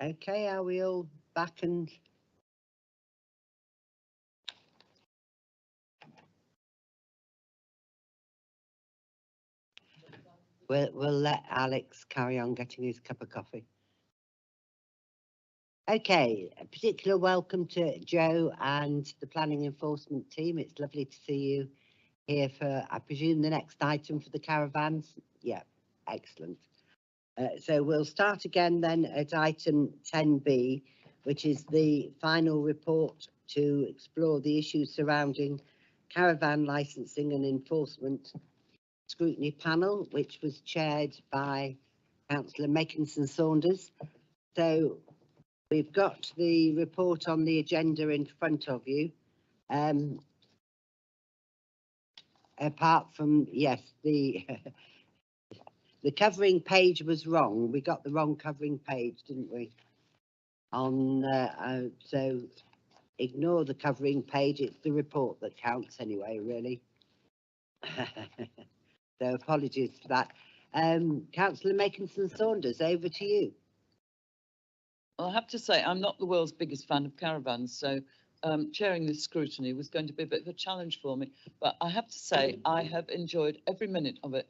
Okay, are we all back and we'll let Alex carry on getting his cup of coffee. Okay, a particular welcome to Joe and the planning enforcement team. It's lovely to see you here for, I presume, the next item for the caravans. Yeah, excellent. So we'll start again then at item 10B, which is the final report to explore the issues surrounding caravan licensing and enforcement scrutiny panel, which was chaired by Councillor Makinson Saunders. So we've got the report on the agenda in front of you. Apart from, yes, the the covering page was wrong. We got the wrong covering page, didn't we? So ignore the covering page. It's the report that counts anyway, really. So apologies for that. Councillor Makinson Saunders, over to you. Well, I have to say, I'm not the world's biggest fan of caravans, so chairing this scrutiny was going to be a bit of a challenge for me. But I have to say, I have enjoyed every minute of it.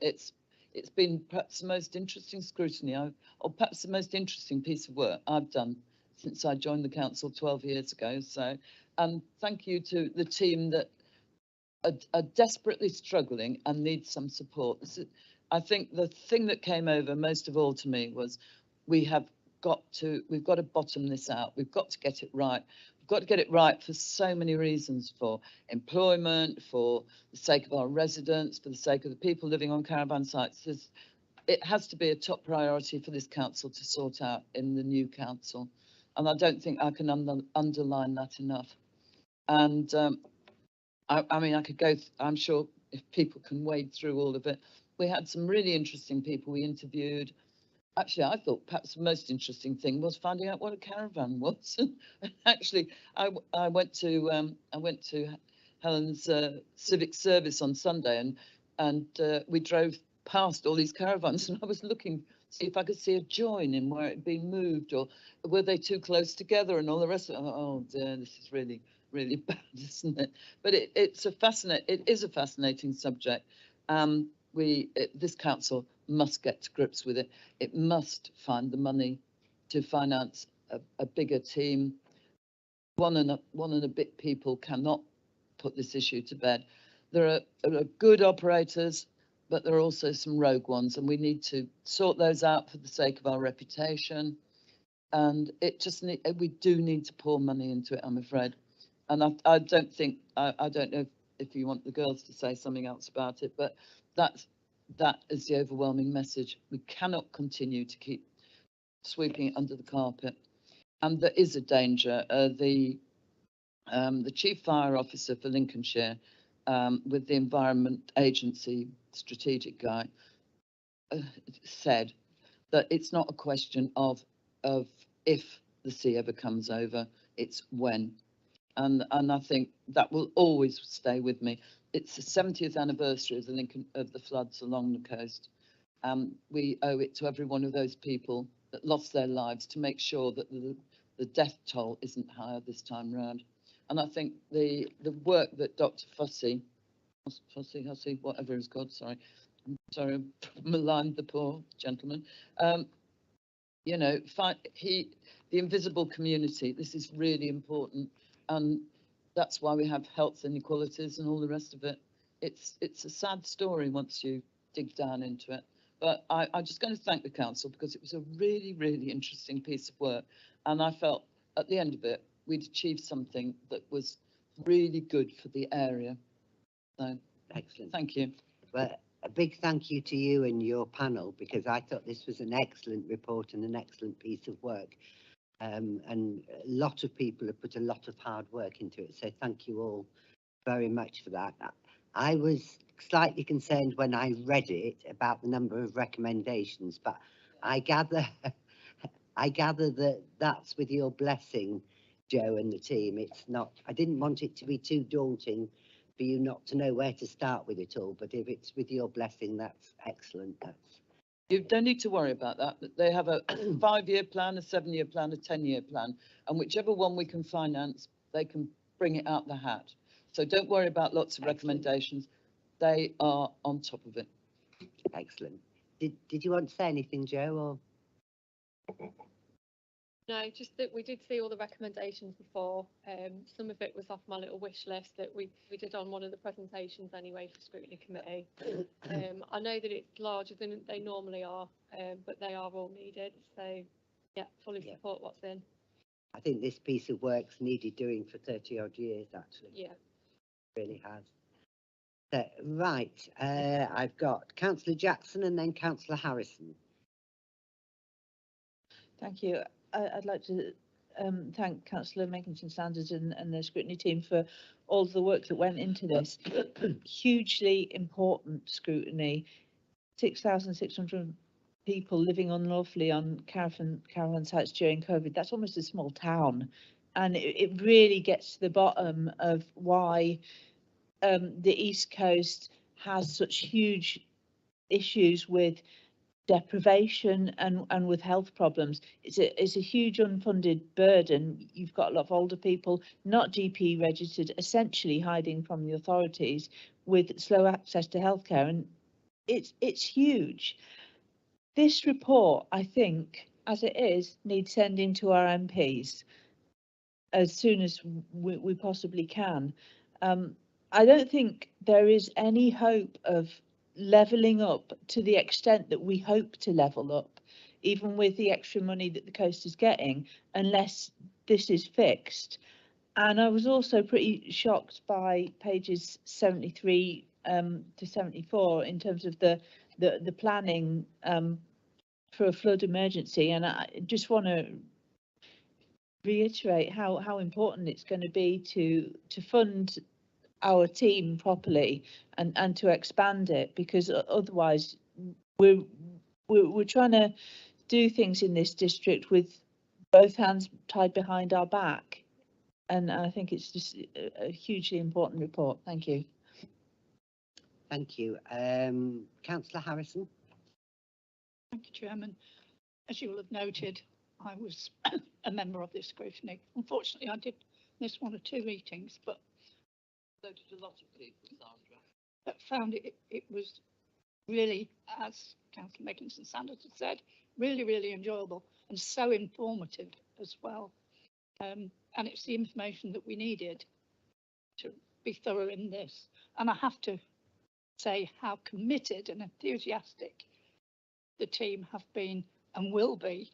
It's been perhaps the most interesting scrutiny, or perhaps the most interesting piece of work I've done since I joined the council 12 years ago. So, thank you to the team that are desperately struggling and need some support. I think the thing that came over most of all to me was we've got to bottom this out. We've got to get it right. We've got to get it right for so many reasons: for employment, for the sake of our residents, for the sake of the people living on caravan sites. It has to be a top priority for this council to sort out in the new council. And I don't think I can underline that enough. And I mean, I could go, I'm sure if people can wade through all of it. We had some really interesting people we interviewed. Actually, I thought perhaps the most interesting thing was finding out what a caravan was. Actually, I went to Helen's civic service on Sunday, and we drove past all these caravans, and I was looking to see if I could see a join in where it had been moved, or were they too close together, and all the rest of it. Oh dear, this is really bad, isn't it? But it is a fascinating subject. This council must get to grips with it. It must find the money to finance a bigger team. One and a bit people cannot put this issue to bed. There are good operators, but there are also some rogue ones, and we need to sort those out for the sake of our reputation. And we do need to pour money into it, I'm afraid. And I don't think, I don't know if you want the girls to say something else about it, but that is the overwhelming message. We cannot continue to keep sweeping it under the carpet. And there is a danger. The Chief Fire Officer for Lincolnshire, with the Environment Agency strategic guy, said that it's not a question of if the sea ever comes over, it's when. And I think that will always stay with me. It's the 70th anniversary of the floods along the coast. We owe it to every one of those people that lost their lives to make sure that the death toll isn't higher this time round. And I think the work that Dr. Hussey, whatever he's called, sorry, I maligned the poor gentleman. You know, the invisible community. This is really important, and that's why we have health inequalities and all the rest of it. It's a sad story once you dig down into it. But I'm just going to thank the council because it was a really interesting piece of work, and I felt at the end of it we'd achieved something that was really good for the area. So Excellent. Thank you. Well, a big thank you to you and your panel, because I thought this was an excellent report and an excellent piece of work. And a lot of people have put a lot of hard work into it. So thank you all very much for that. I was slightly concerned when I read it about the number of recommendations, but I gather that that's with your blessing, Joe and the team. It's not, I didn't want it to be too daunting for you not to know where to start with it all, but if it's with your blessing, that's excellent. You don't need to worry about that. But they have a 5-year plan, a 7-year plan, a 10-year plan, and whichever one we can finance, they can bring it out the hat. So don't worry about lots of Excellent. recommendations. They are on top of it. Excellent. Did you want to say anything, Joe? Or No, just that we did see all the recommendations before. Some of it was off my little wish list that we did on one of the presentations anyway for scrutiny committee. I know that it's larger than they normally are, but they are all needed. So yeah, fully Yeah. support what's in. I think this piece of work's needed doing for 30 odd years, actually. Yeah. Really has. So, right, I've got Councillor Jackson and then Councillor Harrison. Thank you. I'd like to thank Councillor Makinson-Sanders and the scrutiny team for all the work that went into this. Hugely important scrutiny. 6,600 people living unlawfully on caravan sites during COVID. That's almost a small town. And it really gets to the bottom of why the East Coast has such huge issues with deprivation and with health problems. It's a huge unfunded burden. You've got a lot of older people, not GP registered, essentially hiding from the authorities with slow access to healthcare, and it's huge. This report, I think, as it is, needs sending to our MPs as soon as we possibly can. I don't think there is any hope of levelling up to the extent that we hope to level up, even with the extra money that the coast is getting, unless this is fixed. And I was also pretty shocked by pages 73 to 74 in terms of the planning for a flood emergency. And I just want to reiterate how important it's going to be to fund our team properly and to expand it, because otherwise we're trying to do things in this district with both hands tied behind our back, and I think it's just a hugely important report. Thank you. Thank you. Councillor Harrison. Thank you, Chairman. As you will have noted, I was a member of this scrutiny. Unfortunately, I did miss 1 or 2 meetings, but So did a lot of people, Sandra. found it was really, as Councillor Makinson-Sanders had said, really, really enjoyable and so informative as well. And it's the information that we needed to be thorough in this. And I have to say how committed and enthusiastic the team have been and will be.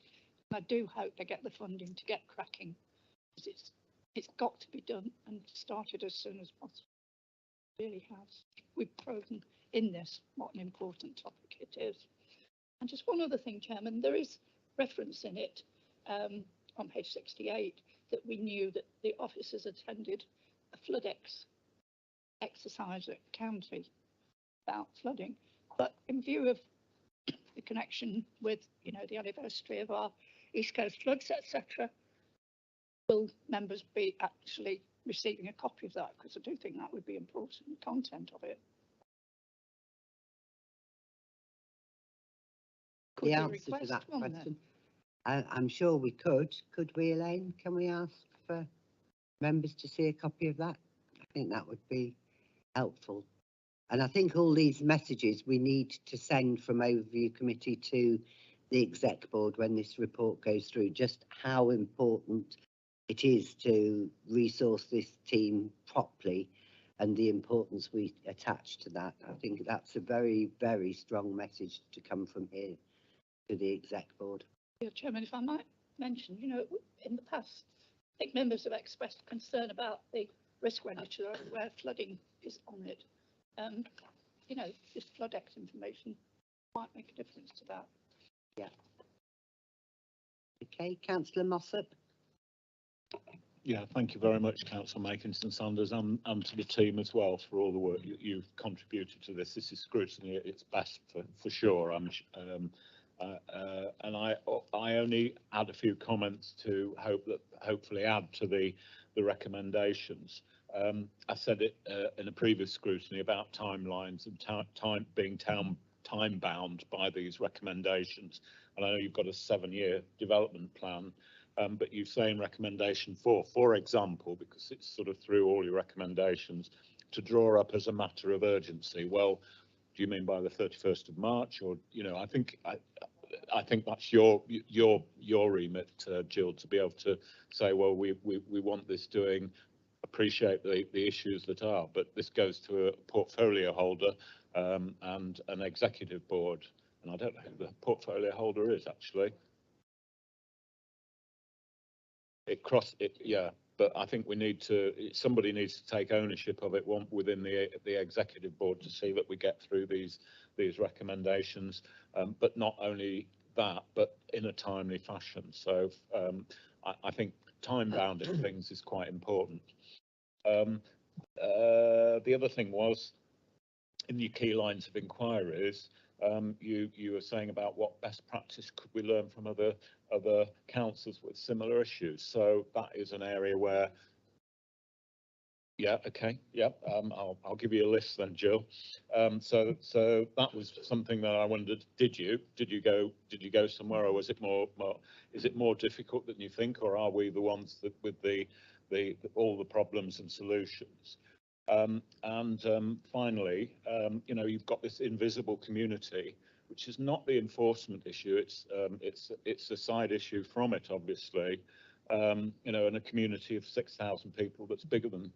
And I do hope they get the funding to get cracking, because it's got to be done and started as soon as possible. It really has. We've proven in this what an important topic it is. And just one other thing, Chairman, there is reference in it on page 68 that we knew that the officers attended a flood exercise at county about flooding, but in view of the connection with, you know, the anniversary of our East Coast floods, etc., will members be actually receiving a copy of that? Because I do think that would be important, the content of it. Could The we answer to request that one question. I'm sure we could. Could we, Elaine? Can we ask for members to see a copy of that? I think that would be helpful. And I think all these messages we need to send from Overview Committee to the Exec Board when this report goes through, just how important it is to resource this team properly and the importance we attach to that. I think that's a very, very strong message to come from here to the Exec Board. Yeah, Chairman, if I might mention, you know, in the past, I think members have expressed concern about the risk register where flooding is on it. You know, this FloodX information might make a difference to that. Yeah. Okay, Councillor Mossop. Yeah, thank you very much, Councillor Makinson-Sanders, and to the team as well for all the work you've contributed to this. This is scrutiny at its best for sure. And I only add a few comments to hopefully add to the recommendations. I said it in a previous scrutiny about timelines and time being town time bound by these recommendations. And I know you've got a 7-year development plan, but you say in recommendation 4, for example, because it's sort of through all your recommendations, to draw up as a matter of urgency. Well, do you mean by the 31st of March, or I think that's your remit, Jill, to be able to say, well, we want this doing. Appreciate the issues that are, but this goes to a portfolio holder and an executive board, and I don't know who the portfolio holder is actually. Yeah, but I think somebody needs to take ownership of it within the executive board to see that we get through these recommendations, but not only that, but in a timely fashion. So I think time bounding things is quite important. The other thing was, in your key lines of inquiries, you were saying about what best practice could we learn from other councils with similar issues. So that is an area where, yeah, okay, yeah, I'll give you a list then, Jill. So that was something that I wondered. Did you go somewhere, or was it is it more difficult than you think, or are we the ones that with all the problems and solutions? Finally, you've got this invisible community, which is not the enforcement issue. It's a side issue from it, obviously. In a community of 6,000 people that's bigger than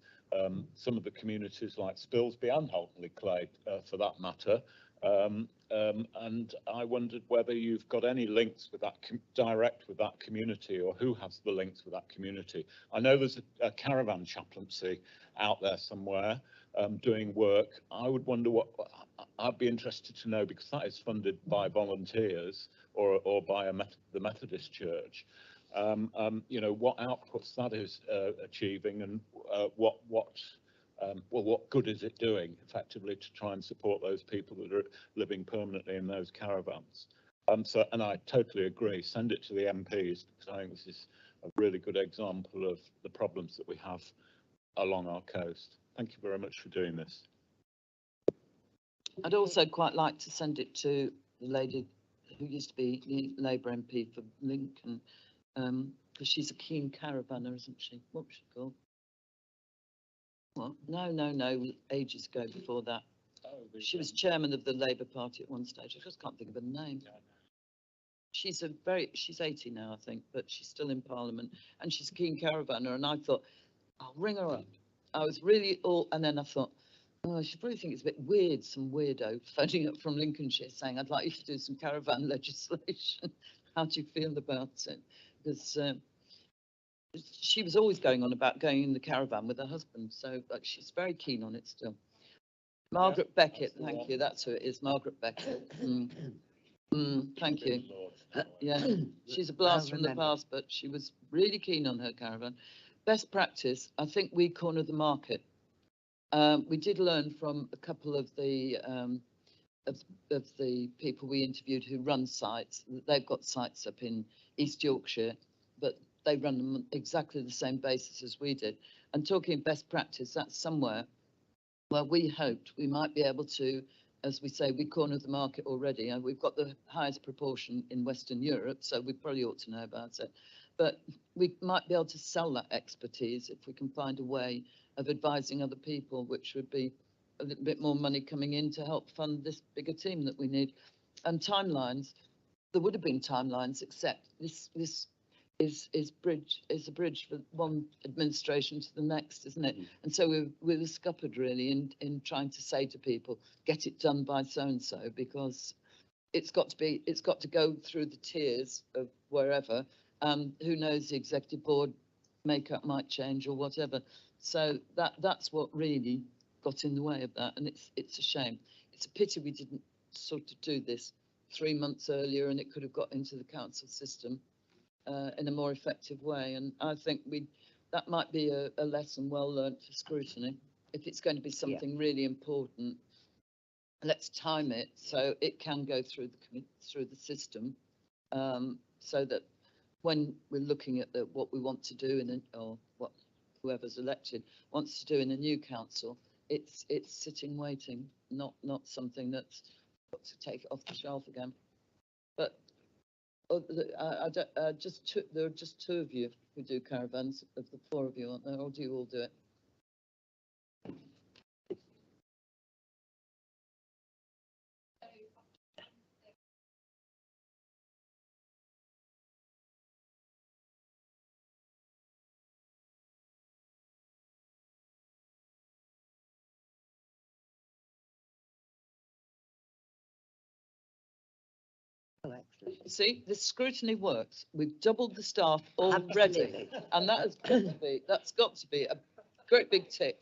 some of the communities like Spilsby and Halton Clay, for that matter. And I wondered whether you've got any links with that direct with that community, or who has the links with that community. I know there's a caravan chaplaincy out there somewhere doing work. I would wonder I'd be interested to know, because that is funded by volunteers or by the Methodist Church. What outputs that is achieving, and what good is it doing effectively to try and support those people that are living permanently in those caravans. And I totally agree, send it to the MPs, because I think this is a really good example of the problems that we have along our coast. Thank you very much for doing this. I'd also quite like to send it to the lady who used to be the Labour MP for Lincoln, because she's a keen caravaner, isn't she? What was she called? What? No, ages ago before that. She was chairman of the Labour Party at one stage. I just can't think of her name. She's 80 now, I think, but she's still in Parliament, and she's a keen caravaner. And I thought, I'll ring her up. I was really and then I thought, oh, she probably think it's a bit weird, some weirdo phoning up from Lincolnshire saying, I'd like you to do some caravan legislation. How do you feel about it? Because she was always going on about going in the caravan with her husband, so she's very keen on it still. Margaret Beckett, thank you, that's who it is, Margaret Beckett. Thank you. Yeah, she's a blast from the past, but she was really keen on her caravan. Best practice, I think we corner the market. We did learn from a couple of the people we interviewed who run sites. They've got sites up in East Yorkshire, but they run them on exactly the same basis as we did. And talking best practice, that's somewhere where we hoped we might be able to, as we say, we corner the market already, and we've got the highest proportion in Western Europe, so we probably ought to know about it. But we might be able to sell that expertise if we can find a way of advising other people, which would be a little bit more money coming in to help fund this bigger team that we need. And timelines, there would have been timelines, except this is a bridge for one administration to the next, isn't it? And so we were scuppered really in trying to say to people, get it done by so and so, because it's got to go through the tiers of wherever. Who knows, the executive board makeup might change or whatever. So that's what really got in the way of that, and it's a shame. It's a pity we didn't sort of do this 3 months earlier, and it could have got into the council system in a more effective way. And I think that might be a lesson well learned for scrutiny. If it's going to be something really important, let's time it so it can go through the system, so that when we're looking at what we want to do or what whoever's elected wants to do in a new council, it's sitting waiting, not something that's got to take it off the shelf again. But there are just two of you who do caravans of the four of you, aren't there? Or do you all do it? Oh, excellent. See, the scrutiny works. We've doubled the staff already, Absolutely. and that's got to be a great big tick.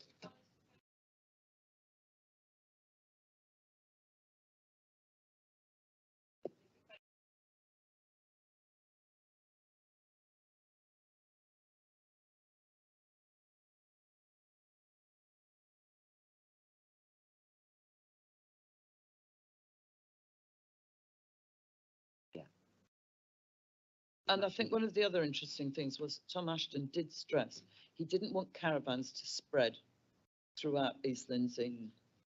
And I think one of the other interesting things was Tom Ashton did stress he didn't want caravans to spread throughout East Lindsey.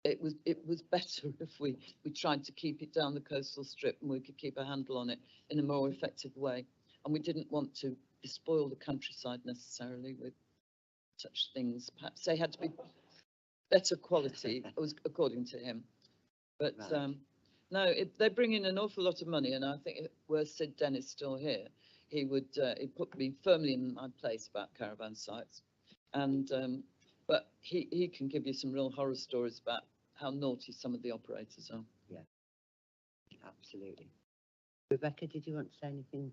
It was better if we tried to keep it down the coastal strip and we could keep a handle on it in a more effective way. And we didn't want to despoil the countryside necessarily with such things. Perhaps they had to be better quality, according to him. But Right. no, they bring in an awful lot of money, and I think were Sid Dennis still here, he would he'd put me firmly in my place about caravan sites. And but he can give you some real horror stories about how naughty some of the operators are. Absolutely. Rebecca, did you want to say anything?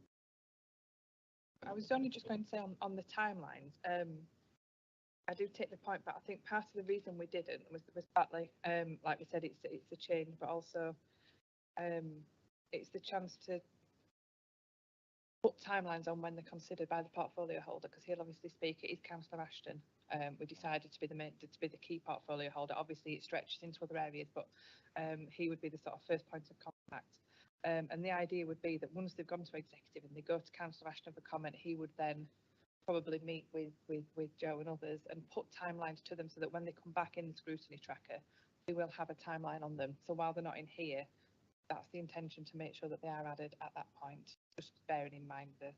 I was only just going to say on the timelines, I do take the point, but I think part of the reason we didn't was partly, like we said, it's a change, but also it's the chance to put timelines on when they're considered by the portfolio holder, because he'll obviously speak. It is Councillor Ashton. We decided to be the key portfolio holder. Obviously, it stretches into other areas, but he would be the sort of first point of contact. And the idea would be that once they've gone to executive and they go to Councillor Ashton for comment, he would then probably meet with Joe and others and put timelines to them so that when they come back in the scrutiny tracker, we will have a timeline on them. So while they're not in here, that's the intention, to make sure that they are added at that point, just bearing in mind the.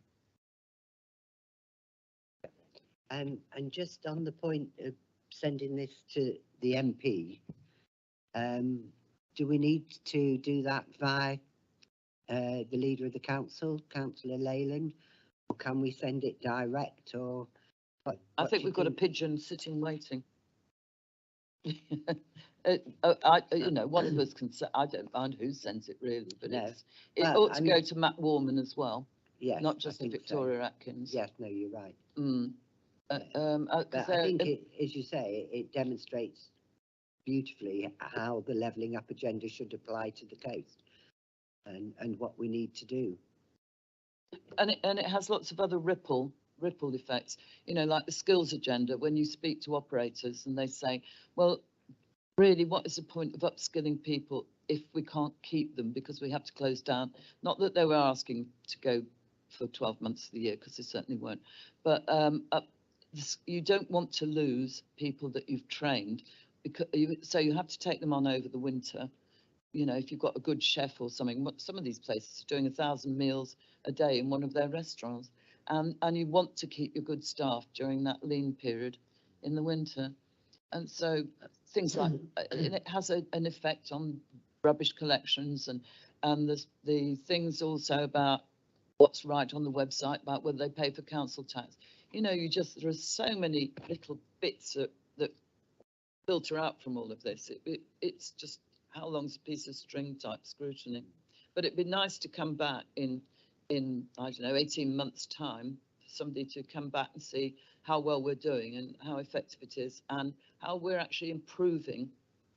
And just on the point of sending this to the MP, do we need to do that via the leader of the council, Councillor Leyland, or can we send it direct, or I think do we've you got a think? pigeon sitting waiting. One of us can say, I don't mind who sends it really, but No. it Well, ought to go to Matt Warman as well, Yes, not I just to think so. Victoria Atkins. Yes, no, you're right. But But I think as you say, it demonstrates beautifully how the levelling up agenda should apply to the coast and what we need to do. and it has lots of other ripple effects, like the skills agenda. When you speak to operators and they say, well, really, what is the point of upskilling people if we can't keep them because we have to close down? Not that they were asking to go for 12 months of the year, because they certainly weren't, but you don't want to lose people that you've trained, so you have to take them on over the winter. If you've got a good chef or something, some of these places are doing 1,000 meals a day in one of their restaurants, and you want to keep your good staff during that lean period in the winter. And so things like, and it has an effect on rubbish collections and the things also about what's right on the website, about whether they pay for council tax. There are so many little bits that filter out from all of this. It's just how long's a piece of string type scrutiny. But it'd be nice to come back in I don't know, 18 months time, for somebody to come back and see how well we're doing and how effective it is and how we're actually improving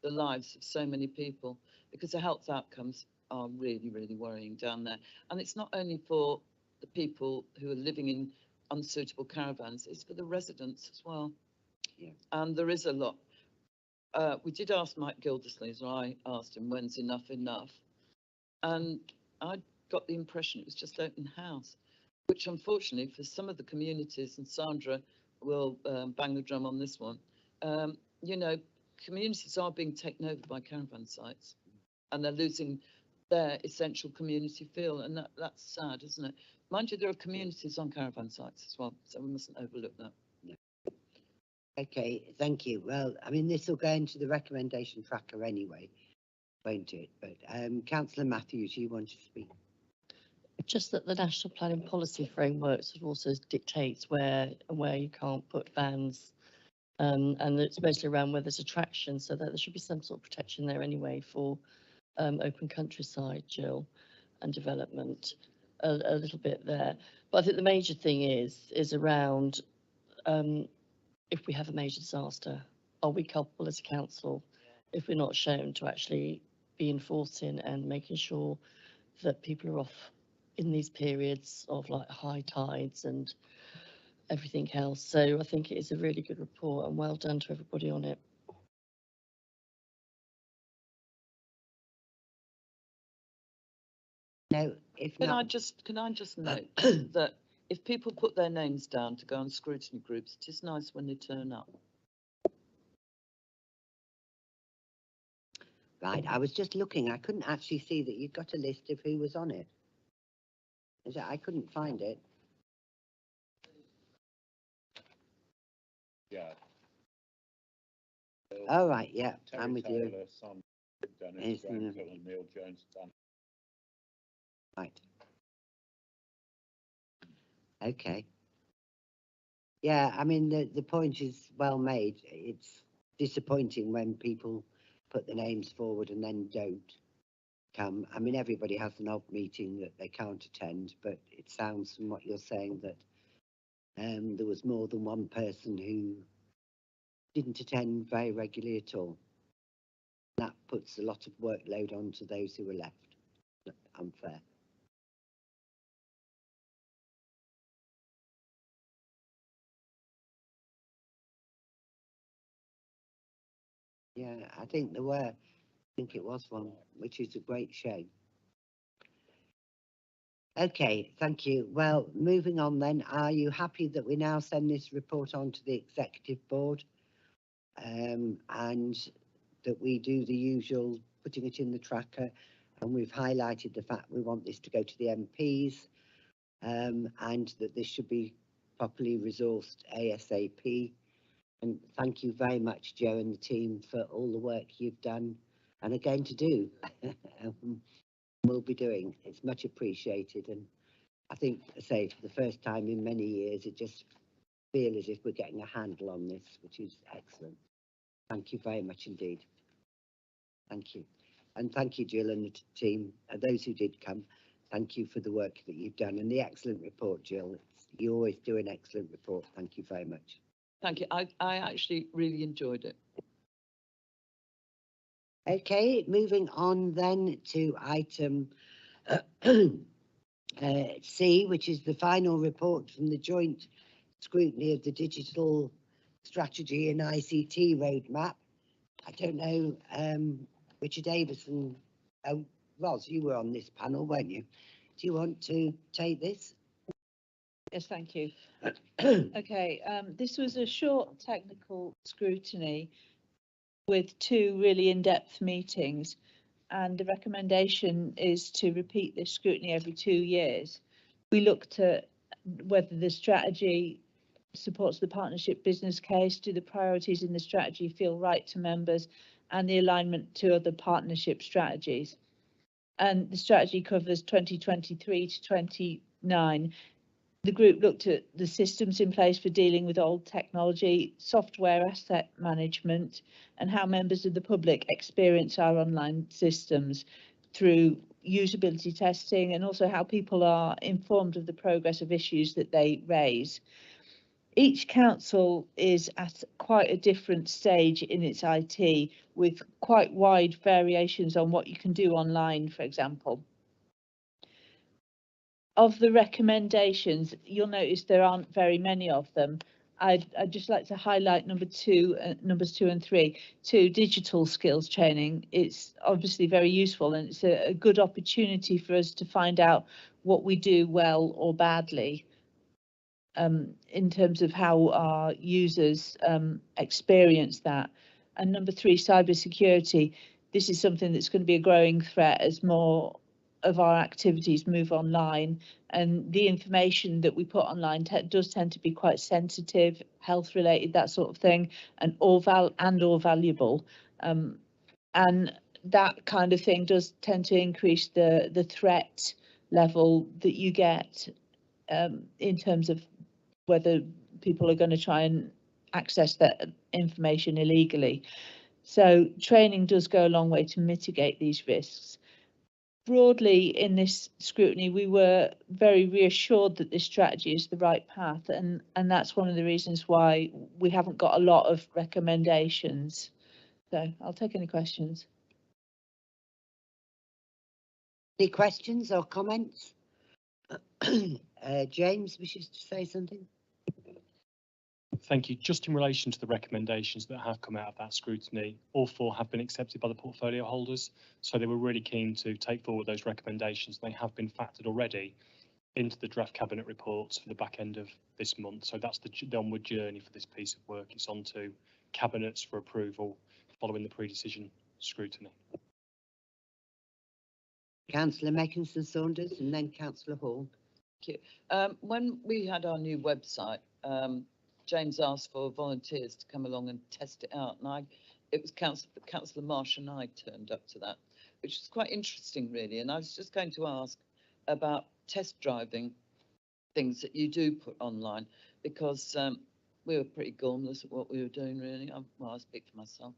the lives of so many people, because the health outcomes are really, really worrying down there. And it's not only for the people who are living in unsuitable caravans, it's for the residents as well. Yeah. And there is a lot. We did ask Mike Gildersleeve, so I asked him, when's enough? And I got the impression it was just open house, which unfortunately for some of the communities, and Sandra will bang the drum on this one, communities are being taken over by caravan sites. and they're losing their essential community feel, and that's sad, isn't it? Mind you, there are communities on caravan sites as well, so we mustn't overlook that. Okay, thank you. Well, I mean, this will go into the recommendation tracker anyway, won't it? But Councillor Matthews, you want to speak? Just that the national planning policy framework sort of also dictates where and where you can't put vans. And it's mostly around where there's attraction, so that there should be some sort of protection there anyway for open countryside, Jill, and development a little bit there. But I think the major thing is around if we have a major disaster, are we culpable as a council if we're not shown to actually be enforcing and making sure that people are off in these periods of like high tides and everything else. So I think it is a really good report and well done to everybody on it. No, if Can I not, just note that if people put their names down to go on scrutiny groups, it is nice when they turn up. right, I was just looking, I couldn't actually see that you'd got a list of who was on it. Is it? I couldn't find it. Yeah. Oh, right, yeah, Terry I'm with you. Taylor, Sam, Dennis Yes, Grenfell and Neil Jones. Dan. Right. Okay. Yeah, I mean, the point is well made. It's disappointing when people put the names forward and then don't come. I mean, everybody has an odd meeting that they can't attend, but it sounds from what you're saying that there was more than one person who didn't attend very regularly at all. That puts a lot of workload onto those who were left. Unfair. Yeah, I think there were. I think it was one, which is a great shame. Okay, thank you. Well, moving on then, are you happy that we now send this report on to the executive board? And that we do the usual putting it in the tracker, and we've highlighted the fact we want this to go to the MPs, and that this should be properly resourced ASAP. And thank you very much, Joe and the team, for all the work you've done and are going to do. Will be doing. It's much appreciated, and I think, I say, for the first time in many years, it just feels as if we're getting a handle on this, which is excellent. Thank you very much indeed. Thank you, and thank you, Jill and the team. Those who did come, thank you for the work that you've done and the excellent report, Jill. You always do an excellent report. Thank you very much. Thank you. I actually really enjoyed it. Okay, moving on then to item C, which is the final report from the joint scrutiny of the digital strategy and ICT roadmap. I don't know, Richard Davison, Ros, you were on this panel, weren't you? Do you want to take this? Yes, thank you. Okay, this was a short technical scrutiny with two really in-depth meetings, and the recommendation is to repeat this scrutiny every 2 years. We looked at whether the strategy supports the partnership business case, do the priorities in the strategy feel right to members, and the alignment to other partnership strategies. And the strategy covers 2023 to 29. The group looked at the systems in place for dealing with old technology, software asset management, and how members of the public experience our online systems through usability testing, and also how people are informed of the progress of issues that they raise. Each council is at quite a different stage in its IT, with quite wide variations on what you can do online, for example. Of the recommendations, you'll notice there aren't very many of them. I'd just like to highlight numbers 2 and 3. 2, digital skills training. It's obviously very useful, and it's a good opportunity for us to find out what we do well or badly in terms of how our users experience that. And number 3, cybersecurity. this is something that's going to be a growing threat as more of our activities move online, and the information that we put online does tend to be quite sensitive, health related, that sort of thing, and or valuable, and that kind of thing does tend to increase the threat level that you get in terms of whether people are going to try and access that information illegally. So training does go a long way to mitigate these risks. Broadly, in this scrutiny, we were very reassured that this strategy is the right path, and that's one of the reasons why we haven't got a lot of recommendations. So I'll take any questions. Any questions or comments? James wishes to say something. Thank you. Just in relation to the recommendations that have come out of that scrutiny, all 4 have been accepted by the portfolio holders. So they were really keen to take forward those recommendations. They have been factored already into the draft cabinet reports for the back end of this month. So that's the onward journey for this piece of work. It's on to cabinets for approval following the pre-decision scrutiny. Councillor Meckinson Saunders and then Councillor Hall. Thank you. When we had our new website, James asked for volunteers to come along and test it out, and it was Councillor Marsh and I turned up to that, which was quite interesting, really. And I was just going to ask about test driving things that you do put online, because we were pretty gormless at what we were doing, really. Well, I speak for myself,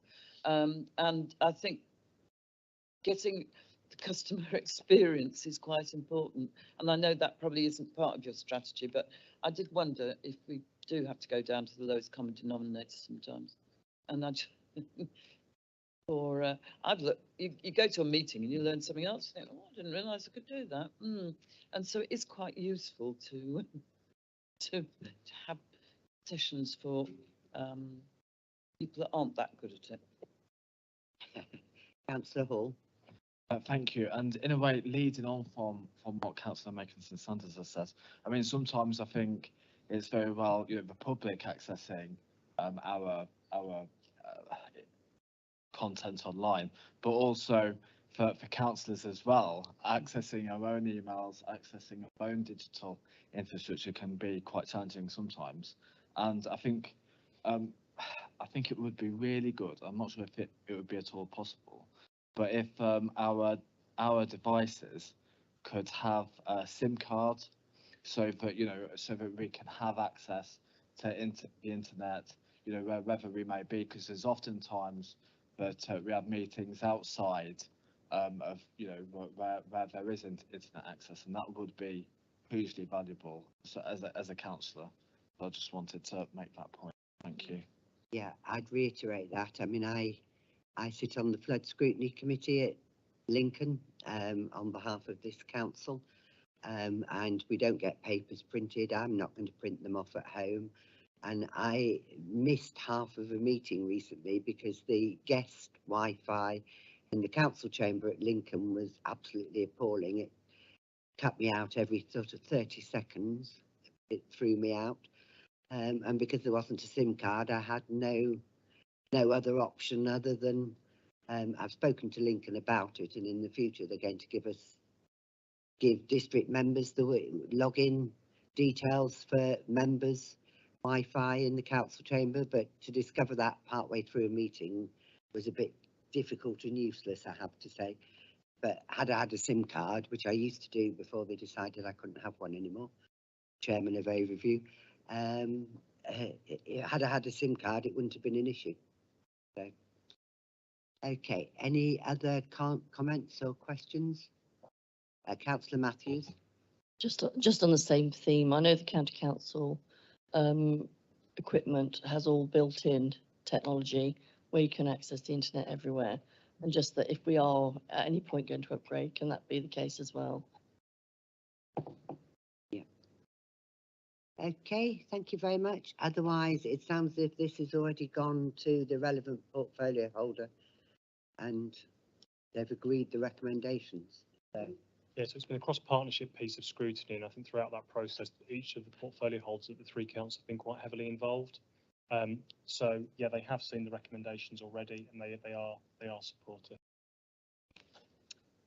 and I think getting the customer experience is quite important, and I know that probably isn't part of your strategy, but I did wonder if we do have to go down to the lowest common denominator sometimes. And I've looked, you go to a meeting and you learn something else, you think, oh, I didn't realise I could do that. And so it is quite useful to have sessions for people that aren't that good at it. Councillor Hall. Thank you. And in a way, leading on from what Councillor Meckinson Sanders has said, I mean, sometimes I think it's very well, the public accessing our content online, but also for councillors as well, accessing our own emails, accessing our own digital infrastructure can be quite challenging sometimes. And I think it would be really good. I'm not sure if it would be at all possible, but if our devices could have a SIM card, so that we can have access to the internet, wherever we may be, because there's often times that we have meetings outside of where there isn't internet access, and that would be hugely valuable. So as a councillor, I just wanted to make that point. Thank you. Yeah, I'd reiterate that. I mean, I sit on the Flood Scrutiny Committee at Lincoln on behalf of this council, and we don't get papers printed. I'm not going to print them off at home, and I missed half of a meeting recently because the guest Wi-Fi in the council chamber at Lincoln was absolutely appalling. It cut me out every sort of 30 seconds. It threw me out, and because there wasn't a SIM card, I had no other option other than I've spoken to Lincoln about it, and in the future they're going to give district members the login details for members' Wi-Fi in the council chamber, but to discover that partway through a meeting was a bit difficult and useless, I have to say. But had I had a SIM card, which I used to do before they decided I couldn't have one anymore, chairman of Overview, had I had a SIM card, it wouldn't have been an issue. So, okay, any other comments or questions? Councillor Matthews. Just on the same theme, I know the county council equipment has all built-in technology where you can access the internet everywhere, and just that if we are at any point going to upgrade, can that be the case as well? Yeah. Okay, thank you very much. Otherwise, it sounds as if this has already gone to the relevant portfolio holder and they've agreed the recommendations. So. Yeah, so it's been a cross-partnership piece of scrutiny, and I think throughout that process, each of the portfolio holders at the 3 councils have been quite heavily involved. So yeah, they have seen the recommendations already, and they are supportive.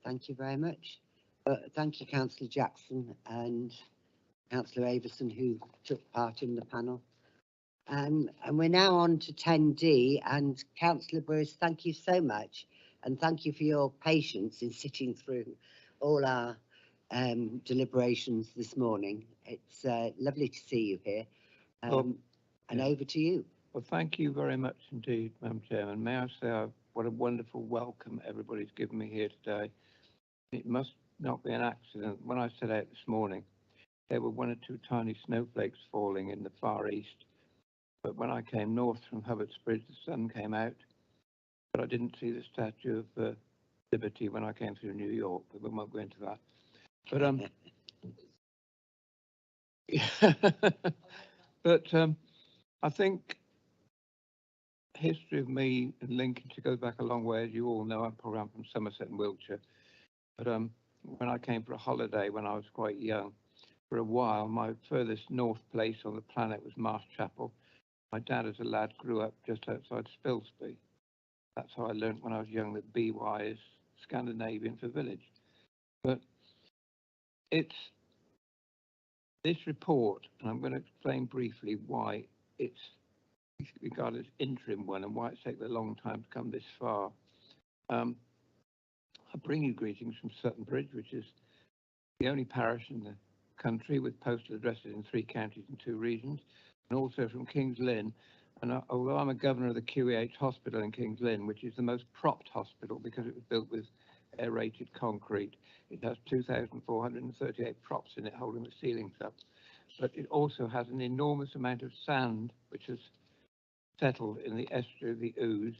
Thank you very much. Thank you, Councillor Jackson and Councillor Avison, who took part in the panel. And we're now on to 10D, and Councillor Bruce, thank you so much, and thank you for your patience in sitting through all our deliberations this morning. It's lovely to see you here. And over to you. Well, thank you very much indeed, Madam Chairman. May I say what a wonderful welcome everybody's given me here today. It must not be an accident. When I set out this morning, there were 1 or 2 tiny snowflakes falling in the far east. But when I came north from Hubbards Bridge, the sun came out. But I didn't see the Statue of Liberty when I came through New York. But we won't go into that. But but I think history of me in Lincolnshire goes back a long way. As you all know, I'm probably from Somerset and Wiltshire. But when I came for a holiday when I was quite young, for a while, my furthest north place on the planet was Marsh Chapel. My dad, as a lad, grew up just outside Spilsby. That's how I learnt when I was young that BY is Scandinavian for village. But it's this report, and I'm going to explain briefly why it's regarded as interim one and why it's taken a long time to come this far. I bring you greetings from Sutton Bridge, which is the only parish in the country with postal addresses in 3 counties and 2 regions, and also from King's Lynn. And although I'm a governor of the QEH Hospital in King's Lynn, which is the most propped hospital because it was built with aerated concrete, it has 2,438 props in it holding the ceilings up. But it also has an enormous amount of sand, which has settled in the estuary of the Ouse.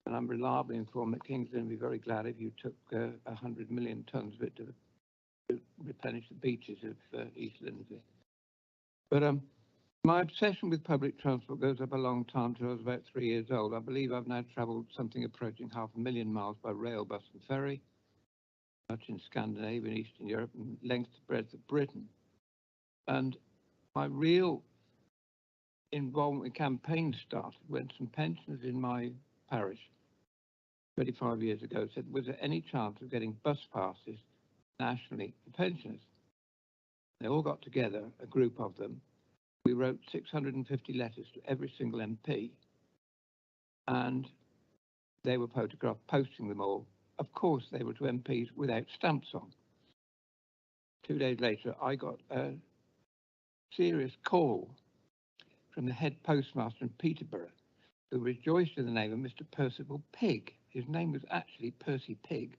And I'm reliably informed that King's Lynn would be very glad if you took 100 million tonnes of it to replenish the beaches of East Lindsey. But my obsession with public transport goes up a long time till I was about 3 years old. I believe I've now travelled something approaching 500,000 miles by rail, bus and ferry, much in Scandinavia and Eastern Europe, and length and breadth of Britain. And my real involvement with campaigns started when some pensioners in my parish 25 years ago said, was there any chance of getting bus passes nationally for pensioners? They all got together, a group of them. We wrote 650 letters to every single MP, and they were photographed, posting them all. Of course, they were to MPs without stamps on. 2 days later, I got a serious call from the head postmaster in Peterborough, who rejoiced in the name of Mr. Percival Pigg. His name was actually Percy Pigg.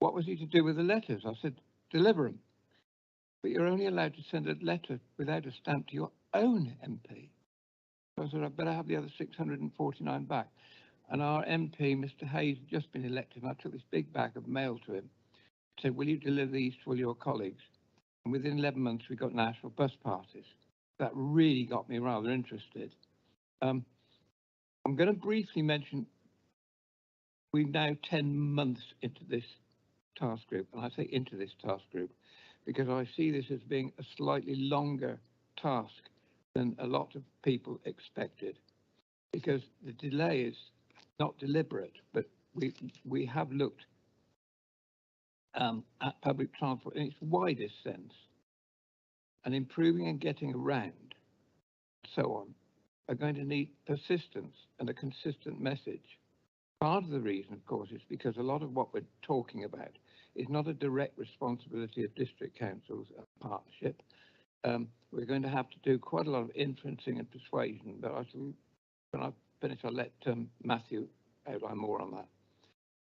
What was he to do with the letters? I said, deliver them. But you're only allowed to send a letter without a stamp to your own MP. So I said, I better have the other 649 back. And our MP, Mr. Hayes, had just been elected, and I took this big bag of mail to him. I said, will you deliver these to all your colleagues? And within 11 months, we got national bus passes. That really got me rather interested. I'm going to briefly mention, we're now 10 months into this task group, and I say into this task group because I see this as being a slightly longer task than a lot of people expected, because the delay is not deliberate, but we have looked at public transport in its widest sense, and improving and getting around, so on, are going to need persistence and a consistent message. Part of the reason, of course, is because a lot of what we're talking about is not a direct responsibility of district councils and partnership. We're going to have to do quite a lot of influencing and persuasion, but when I finish, I'll let Matthew outline more on that.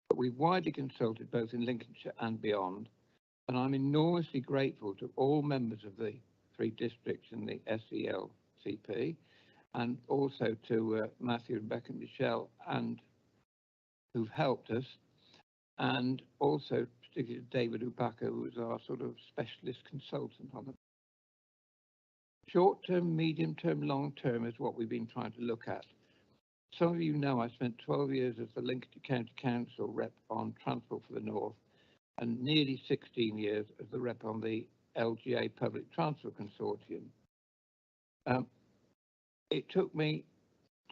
But we've widely consulted both in Lincolnshire and beyond, and I'm enormously grateful to all members of the 3 districts in the SELCP, and also to Matthew, Rebecca and Michelle, and who've helped us, and also particularly David Ubaka, who is our sort of specialist consultant on the short-term, medium-term, long-term is what we've been trying to look at. Some of you know I spent 12 years as the Lincolnshire County Council rep on Transport for the North, and nearly 16 years as the rep on the LGA Public Transport Consortium. It took me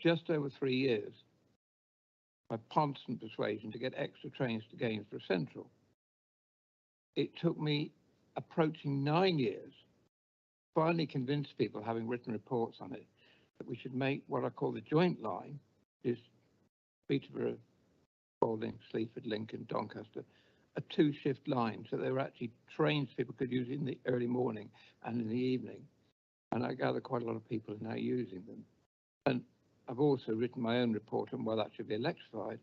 just over 3 years by constant persuasion to get extra trains to Gainsborough Central. it took me approaching 9 years, finally convinced people, having written reports on it, that we should make what I call the joint line, is Peterborough, Spalding, Sleaford, Lincoln, Doncaster, a 2-shift line. So they were actually trains people could use in the early morning and in the evening. And I gather quite a lot of people are now using them. And I've also written my own report on whether that should be electrified.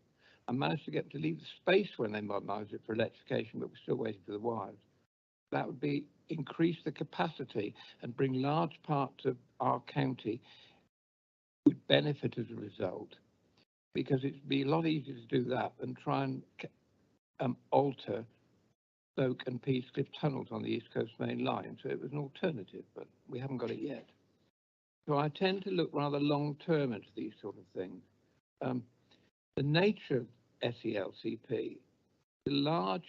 I managed to get them to leave the space when they modernised it for electrification, but we're still waiting for the wires. That would be increase the capacity and bring large parts of our county would benefit as a result, because it'd be a lot easier to do that than try and alter Stoke and Peascliff tunnels on the East Coast Main Line. So it was an alternative, but we haven't got it yet. So I tend to look rather long term into these sort of things. The nature of SELCP, the large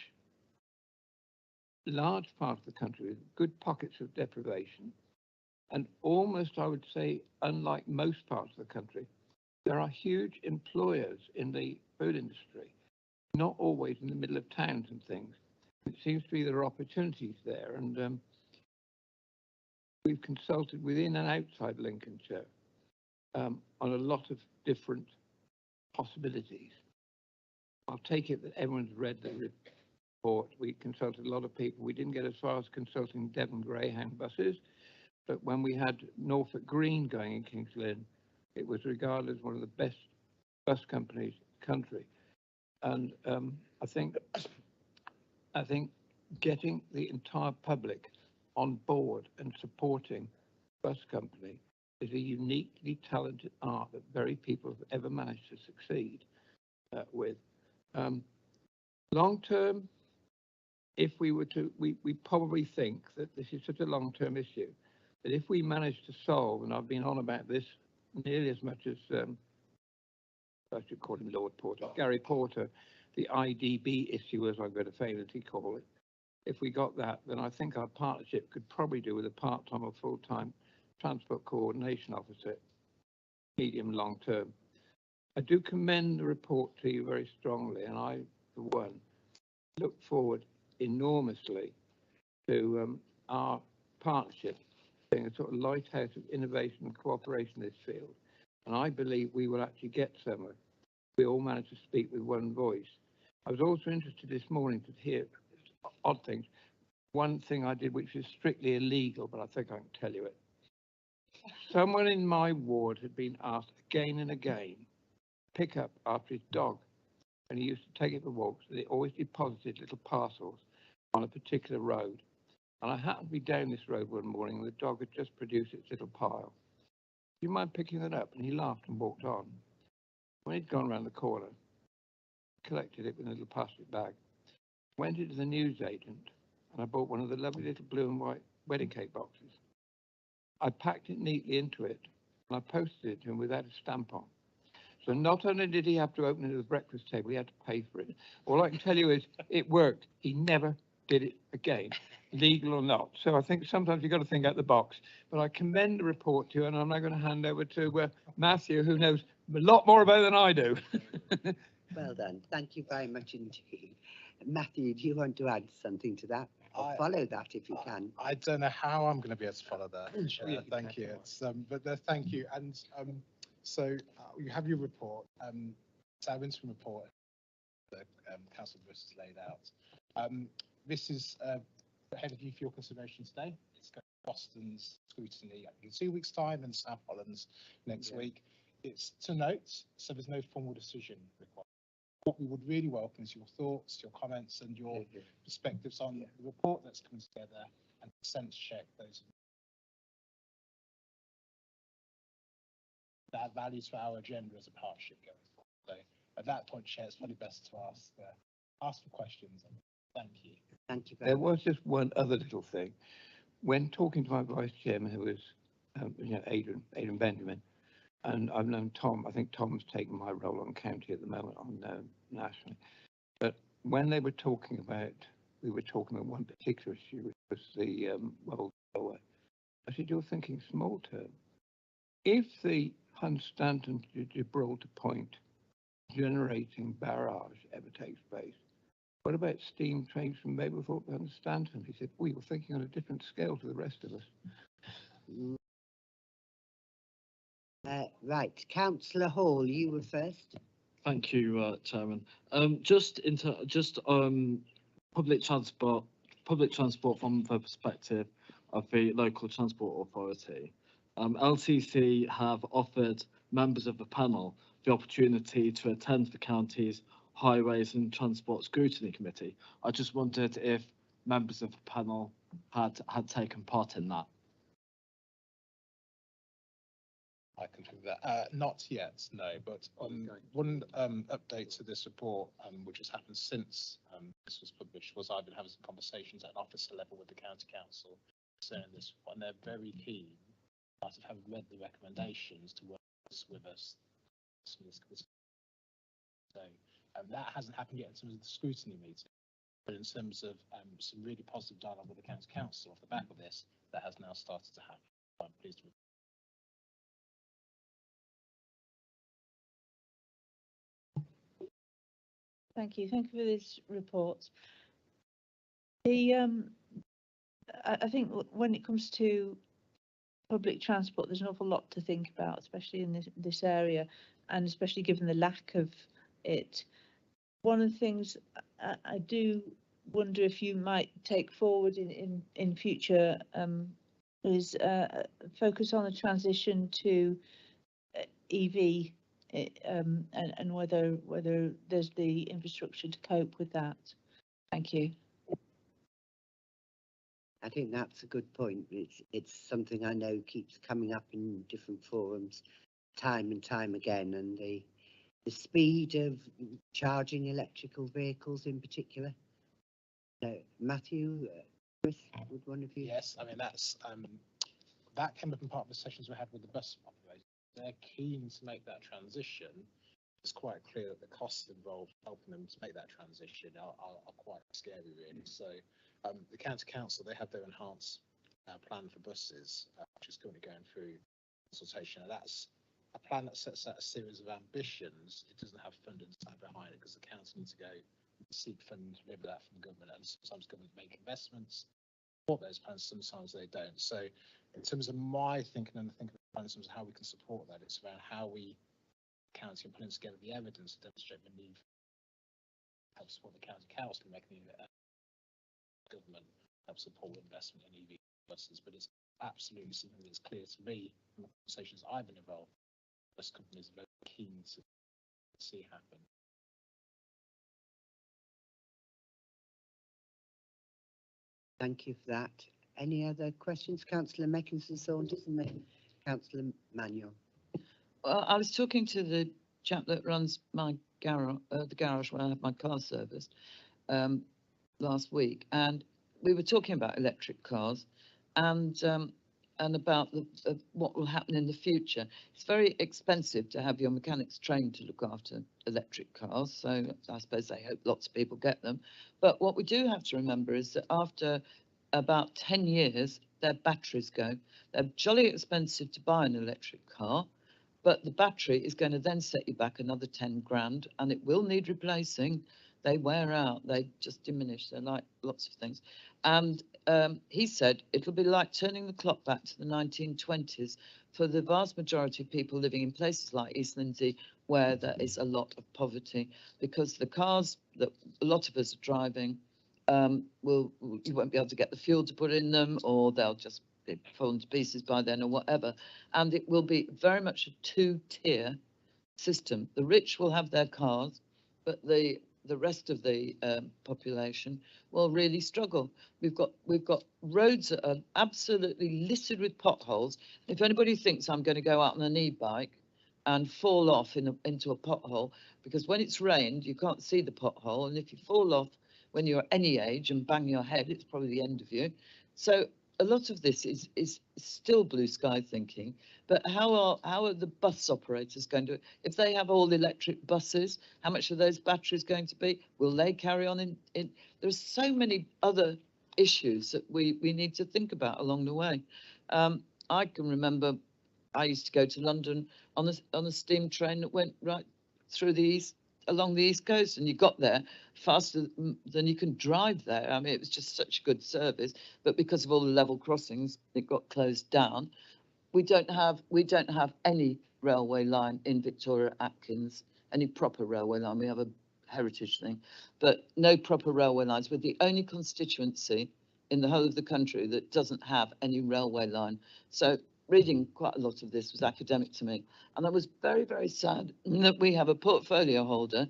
part of the country with good pockets of deprivation, and almost, I would say, unlike most parts of the country, there are huge employers in the food industry, not always in the middle of towns and things. It seems to be there are opportunities there, and we've consulted within and outside Lincolnshire on a lot of different possibilities. I'll take it that everyone's read the report. We consulted a lot of people. We didn't get as far as consulting Devon Greyhound buses, but when we had Norfolk Green going in Kings Lynn, it was regarded as one of the best bus companies in the country. And I think getting the entire public on board and supporting bus company is a uniquely talented art that very people have ever managed to succeed with. Long term, if we were to, we probably think that this is such a long-term issue that if we manage to solve, and I've been on about this nearly as much as I should call him Lord Porter, Gary Porter, the IDB issue, as I'm going to famously call it. If we got that, then I think our partnership could probably do with a part-time or full-time transport coordination officer, medium long term. I do commend the report to you very strongly, and I, for one, look forward enormously to our partnership being a sort of lighthouse of innovation and cooperation in this field. And I believe we will actually get somewhere. We all manage to speak with one voice. I was also interested this morning to hear odd things. One thing I did, which is strictly illegal, but I think I can tell you it. Someone in my ward had been asked again and again to pick up after his dog, and he used to take it for walks, and it always deposited little parcels on a particular road. And I happened to be down this road one morning, and the dog had just produced its little pile. Do you mind picking that up? And he laughed and walked on. When he'd gone round the corner, collected it with a little plastic bag, went into the newsagent, and I bought one of the lovely little blue and white wedding cake boxes. I packed it neatly into it, and I posted it to him without a stamp on. So not only did he have to open it at the breakfast table, he had to pay for it. All I can tell you is it worked. He never did it again, legal or not. So I think sometimes you've got to think out the box. But I commend the report to you, and I'm now going to hand over to Matthew, who knows a lot more about it than I do. Well done. Thank you very much indeed. Matthew, do you want to add something to that? Or follow that if you can. I don't know how I'm going to be able to follow that, Chair. Thank you. It's, thank you. And so you have your report, our interim report that Councillor Bush has laid out. This is ahead of you for your consideration today. It's going to Boston's scrutiny in 2 weeks' time and South Holland's next week. It's to note, so there's no formal decision required. What we would really welcome is your thoughts, your comments, and your perspectives on the report that's coming together, and sense check those that values for our agenda as a partnership going forward. So at that point, Chair, it's probably best to ask for questions. Thank you. Thank you very There much. was just one other little thing. When talking to my vice chairman, who was Adrian Benjamin, and I've known Tom, I think Tom's taken my role on county at the moment, on nationally. But when they were talking about, we were talking about one particular issue, which was the well lower. I said, you're thinking small term. If the Hunstanton to Gibraltar Point generating barrage ever takes place, what about steam trains from Mablethorpe down to Stanton? He said, we were thinking on a different scale to the rest of us. Right, councillor Hall, you were first. Thank you, Chairman. Public transport from the perspective of the local transport authority. LTC have offered members of the panel the opportunity to attend the county's Highways and Transport Scrutiny Committee. I just wondered if members of the panel had taken part in that. I can do that. Not yet, no, but one update to this report, which has happened since this was published, was I've been having some conversations at an officer level with the county council concerning this, and they're very keen, after having read the recommendations, to work with us. So that hasn't happened yet in terms of the scrutiny meeting, but in terms of some really positive dialogue with the county council off the back of this, that has now started to happen. I'm pleased with. Thank you. Thank you for this report. I think when it comes to public transport, there's an awful lot to think about, especially in this area, and especially given the lack of it. One of the things I do wonder if you might take forward in future is focus on the transition to EV. And whether there's the infrastructure to cope with that. Thank you. I think that's a good point. It's something I know keeps coming up in different forums time and time again, and the speed of charging electrical vehicles in particular. Matthew, Chris, would one of you? Yes, I mean that came up in part of the sessions we had with the bus operators. They're keen to make that transition. It's quite clear that the costs involved helping them to make that transition are quite scary, really. So the county council, they have their enhanced plan for buses, which is currently going through consultation. And that's a plan that sets out a series of ambitions. It doesn't have funding behind it because the council needs to go seek funding to deliver that from government, and sometimes government make investments support those plans, sometimes they don't. So in terms of my thinking and the thinking in terms of how we can support that, it's around how we county and putting together the evidence to demonstrate the need help support the county council in making the government help support investment in EV buses. But it's absolutely something that's clear to me from the conversations I've been involved. Bus companies are very keen to see happen. Thank you for that. Any other questions? Councillor Meckinson-Saunders and then Councillor Manuel. Well, I was talking to the chap that runs my garage, the garage where I have my car serviced, last week, and we were talking about electric cars and about what will happen in the future. It's very expensive to have your mechanics trained to look after electric cars, so I suppose they hope lots of people get them. But what we do have to remember is that after about 10 years, their batteries go. They're jolly expensive to buy an electric car, but the battery is going to then set you back another 10 grand, and it will need replacing. They wear out, they just diminish. They're like lots of things. And he said it'll be like turning the clock back to the 1920s for the vast majority of people living in places like East Lindsey, where there is a lot of poverty, because the cars that a lot of us are driving, you won't be able to get the fuel to put in them, or they'll just be fallen to pieces by then or whatever. And it will be very much a two-tier system. The rich will have their cars, but the rest of the population will really struggle. We've got roads that are absolutely littered with potholes. If anybody thinks I'm going to go out on an e-bike and fall off into a pothole, because when it's rained, you can't see the pothole, and if you fall off when you're any age and bang your head, it's probably the end of you. So a lot of this is still blue sky thinking, but how are the bus operators going to, if they have all electric buses, how much are those batteries going to be? Will they carry on in there's so many other issues that we need to think about along the way. I can remember I used to go to London on a steam train that went right through the east along the East Coast, and you got there faster than you can drive there. I mean, it was just such a good service, but because of all the level crossings, it got closed down. We don't have any railway line in Victoria Atkins, any proper railway line. We have a heritage thing, but no proper railway lines. We're the only constituency in the whole of the country that doesn't have any railway line. So reading quite a lot of this was academic to me. And I was very, very sad that we have a portfolio holder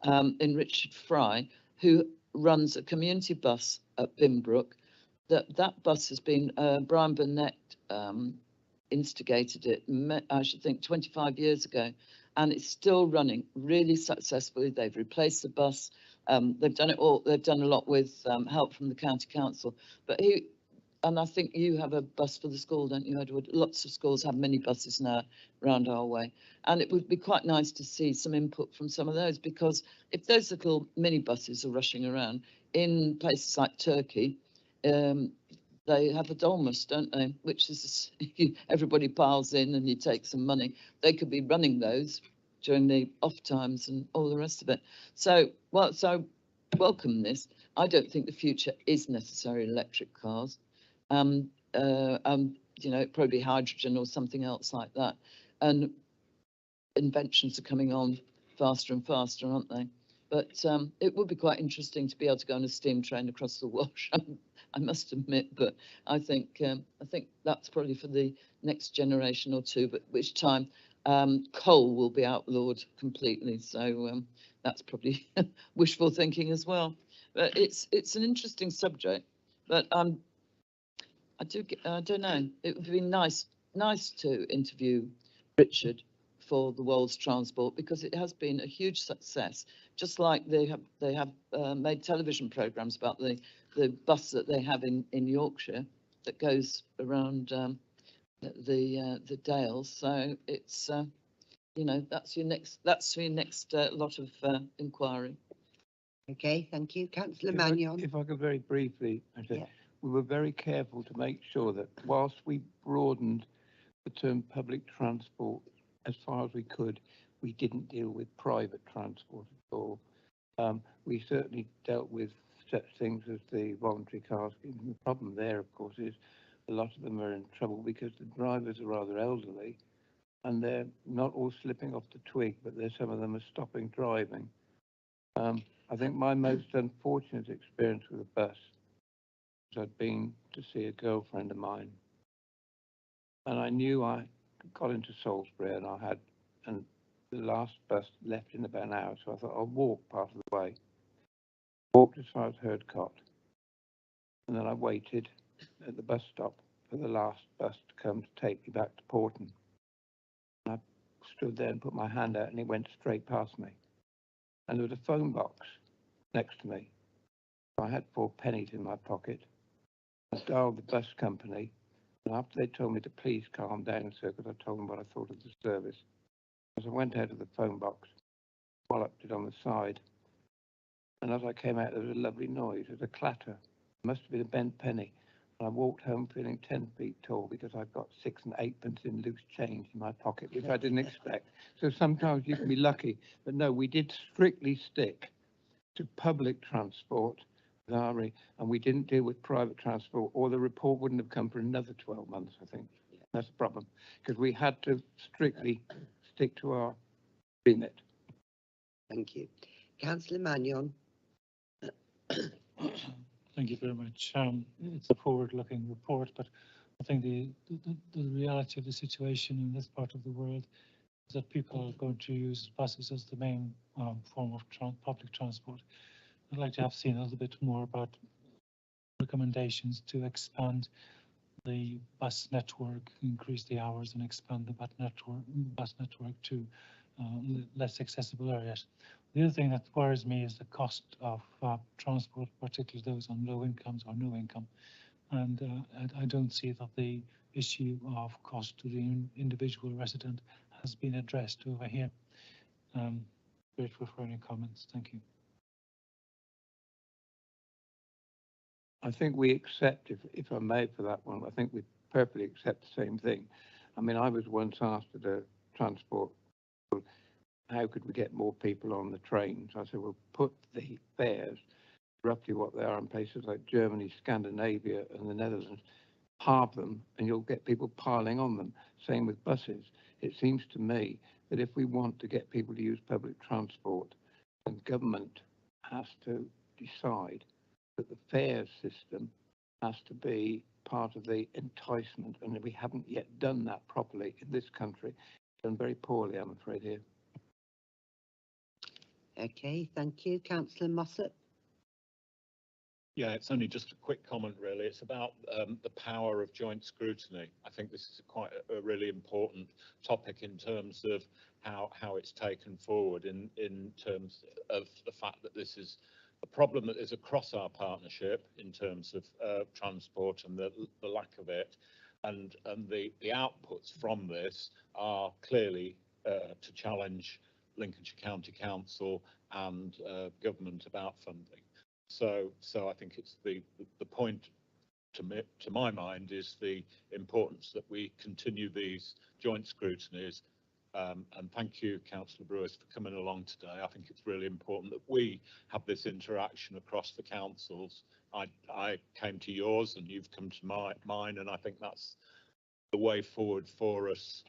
in Richard Fry, who runs a community bus at Bimbrook. That bus has been, Brian Burnett instigated it, I should think 25 years ago, and it's still running really successfully. They've replaced the bus. They've done it all. They've done a lot with help from the county council. But and I think you have a bus for the school, don't you, Edward? Lots of schools have mini buses now around our way. And it would be quite nice to see some input from some of those, because if those little mini buses are rushing around in places like Turkey, they have a dolmus, don't they? Which is, everybody piles in and you take some money. They could be running those during the off times and all the rest of it. So, so welcome this. I don't think the future is necessarily electric cars. You know, probably hydrogen or something else like that. And inventions are coming on faster and faster, aren't they? But it would be quite interesting to be able to go on a steam train across the Wash. I must admit, but I think that's probably for the next generation or two. But which time coal will be outlawed completely. So that's probably wishful thinking as well. But it's an interesting subject. But I don't know. It would be nice to interview Richard for the World's Transport, because it has been a huge success. Just like they have made television programs about the bus that they have in Yorkshire that goes around the Dales. So it's you know, that's your next lot of inquiry. Okay, thank you. Councillor If I- Mannion. If I could very briefly, I said, Yeah. we were very careful to make sure that whilst we broadened the term public transport as far as we could, we didn't deal with private transport at all. We certainly dealt with such things as the voluntary car scheme. The problem there, of course, is a lot of them are in trouble because the drivers are rather elderly and they're not all slipping off the twig, but some of them are stopping driving. I think my most unfortunate experience with a bus was I'd been to see a girlfriend of mine, and I knew I got into Salisbury and the last bus left in about an hour, so I thought I'll walk part of the way. Walked as far as Herdcott, and then I waited at the bus stop for the last bus to come to take me back to Porton. And I stood there and put my hand out, and it went straight past me. And there was a phone box next to me. I had 4 pennies in my pocket. I dialed the bus company, and after they told me to please calm down, sir, because I told them what I thought of the service, as I went out of the phone box, walloped it on the side, and as I came out, there was a lovely noise. There was a clatter. It must have been a bent penny. And I walked home feeling 10 feet tall because I'd got 6 and 8pence in loose change in my pocket, which I didn't expect. So sometimes you can be lucky. But no, we did strictly stick to public transport, and we didn't deal with private transport, or the report wouldn't have come for another 12 months, I think. That's the problem, because we had to strictly stick to our remit. Thank you. Councillor Mannion. Thank you very much. It's a forward-looking report, but I think the reality of the situation in this part of the world is that people are going to use buses as the main form of public transport. I'd like to have seen a little bit more about recommendations to expand the bus network, increase the hours, and expand the bus network to less accessible areas. The other thing that worries me is the cost of transport, particularly those on low incomes or no income. And I don't see that the issue of cost to the individual resident has been addressed over here. Grateful for any comments. Thank you. I think we accept, if I may for that one, I think we perfectly accept the same thing. I mean, I was once asked at a transport, how could we get more people on the trains? I said, well, put the fares roughly what they are in places like Germany, Scandinavia and the Netherlands, halve them and you'll get people piling on them. Same with buses. It seems to me that if we want to get people to use public transport, then government has to decide that the fare system has to be part of the enticement, and we haven't yet done that properly in this country. Done very poorly, I'm afraid, here. Okay, thank you. Councillor Mossop. Yeah, it's only just a quick comment, really. It's about the power of joint scrutiny. I think this is quite a really important topic in terms of how it's taken forward in terms of the fact that this is a problem that is across our partnership in terms of transport and the lack of it, and the outputs from this are clearly to challenge Lincolnshire County Council and government about funding. So I think it's the point to my mind is the importance that we continue these joint scrutinies. And thank you, Councillor Brewis, for coming along today. I think it's really important that we have this interaction across the councils. I came to yours and you've come to mine, and I think that's the way forward for us.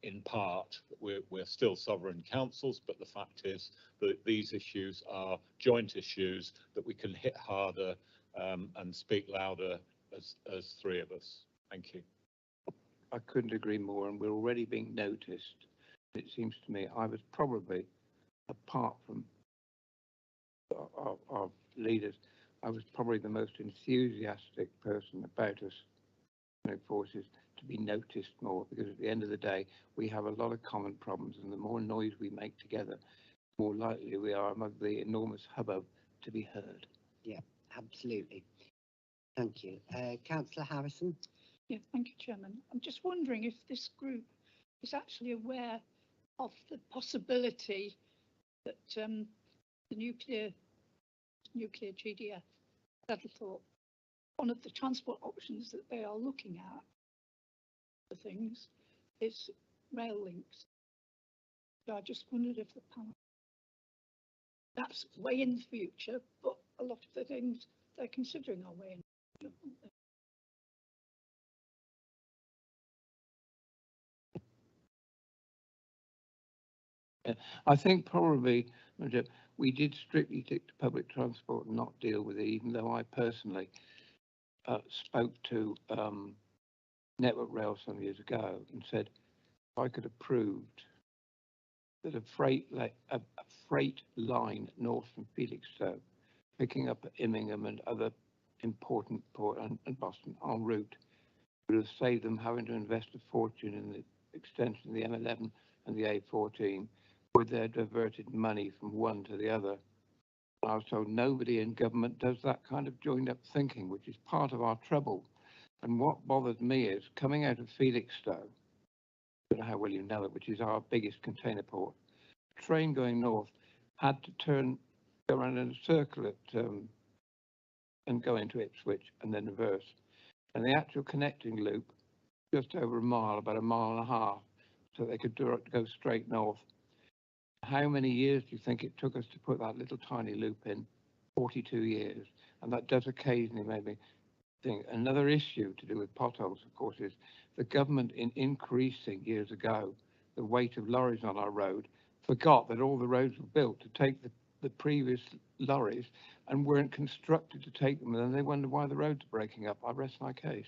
In part, we're still sovereign councils, but the fact is that these issues are joint issues that we can hit harder and speak louder as three of us. Thank you. I couldn't agree more, and we're already being noticed. It seems to me I was probably, apart from our leaders, I was probably the most enthusiastic person about us forces to be noticed more, because at the end of the day we have a lot of common problems, and the more noise we make together, the more likely we are among the enormous hubbub to be heard. Yeah, absolutely. Thank you. Councillor Harrison. Yeah, thank you, Chairman. I'm just wondering if this group is actually aware of the possibility that the nuclear GDF, Saddlethorpe, one of the transport options that they are looking at for things is rail links. So I just wondered if the panel, that's way in the future, but a lot of the things they're considering are way in the future, aren't they? I think probably we did strictly stick to public transport and not deal with it, even though I personally spoke to Network Rail some years ago and said if I could have proved that a freight line north from Felixstowe, picking up at Immingham and other important port and Boston en route, would have saved them having to invest a fortune in the extension of the M11 and the A14, with their diverted money from one to the other. I was told nobody in government does that kind of joined up thinking, which is part of our trouble. And what bothers me is coming out of Felixstowe, I don't know how well you know it, which is our biggest container port, train going north had to go around in a circle at and go into Ipswich and then reverse. And the actual connecting loop, just over a mile, about a mile and a half, so they could go straight north. How many years do you think it took us to put that little tiny loop in? 42 years. And that does occasionally make me think. Another issue to do with potholes, of course, is the government, in increasing years ago the weight of lorries on our road, forgot that all the roads were built to take the previous lorries and weren't constructed to take them. And then they wonder why the roads are breaking up. I rest my case.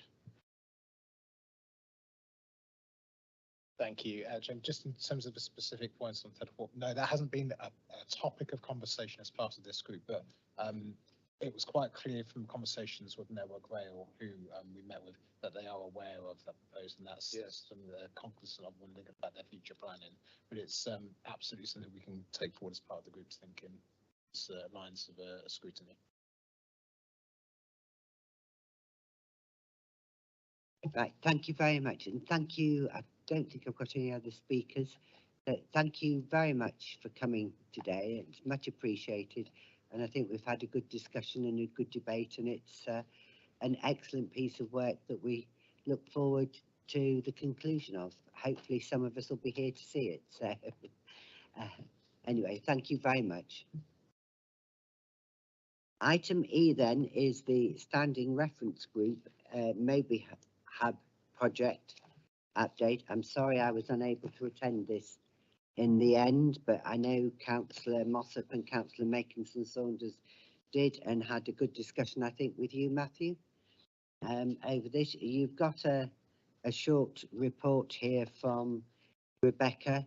Thank you, Jim. Just in terms of the specific points on Saddlethorpe, no, that hasn't been a topic of conversation as part of this group, but it was quite clear from conversations with Network Rail, who we met with, that they are aware of that proposal, and that's some of the conclusion of when thinking about their future planning. But it's absolutely something we can take forward as part of the group's thinking, lines of scrutiny. Right, thank you very much, and thank you. I don't think I've got any other speakers, but thank you very much for coming today. It's much appreciated, and I think we've had a good discussion and a good debate, and it's an excellent piece of work that we look forward to the conclusion of. Hopefully some of us will be here to see it. So Anyway, thank you very much. Item E then is the Standing Reference Group, Maybe Hub project update. I'm sorry I was unable to attend this in the end, but I know Councillor Mossop and Councillor Makinson Saunders did and had a good discussion, I think, with you, Matthew, over this. You've got a short report here from Rebecca.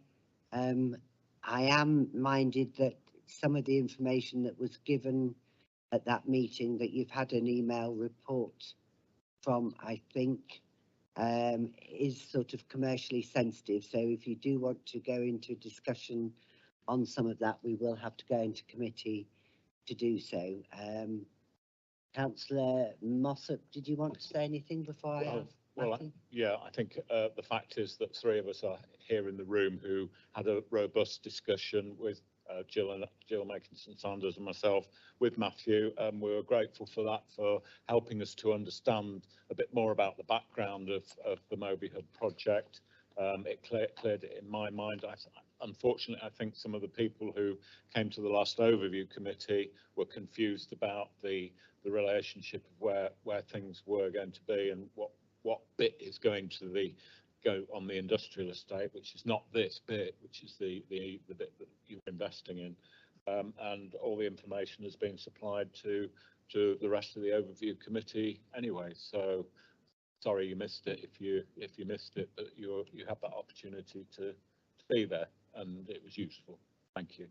I am minded that some of the information that was given at that meeting that you've had an email report from, I think, is sort of commercially sensitive. So if you do want to go into discussion on some of that, we will have to go into committee to do so. Councillor Mossop, did you want to say anything before I ask? Yeah, I think the fact is that three of us are here in the room who had a robust discussion with Jill Makinson Sanders and myself with Matthew. We were grateful for that, for helping us to understand a bit more about the background of the Moby Hub project. It cleared it in my mind. Unfortunately, I think some of the people who came to the last overview committee were confused about the relationship of where things were going to be and what bit is going to go on the industrial estate, which is not this bit, which is the bit that you're investing in, and all the information has been supplied to the rest of the overview committee anyway. So sorry you missed it if you missed it, but you have that opportunity to be there, and it was useful. Thank you.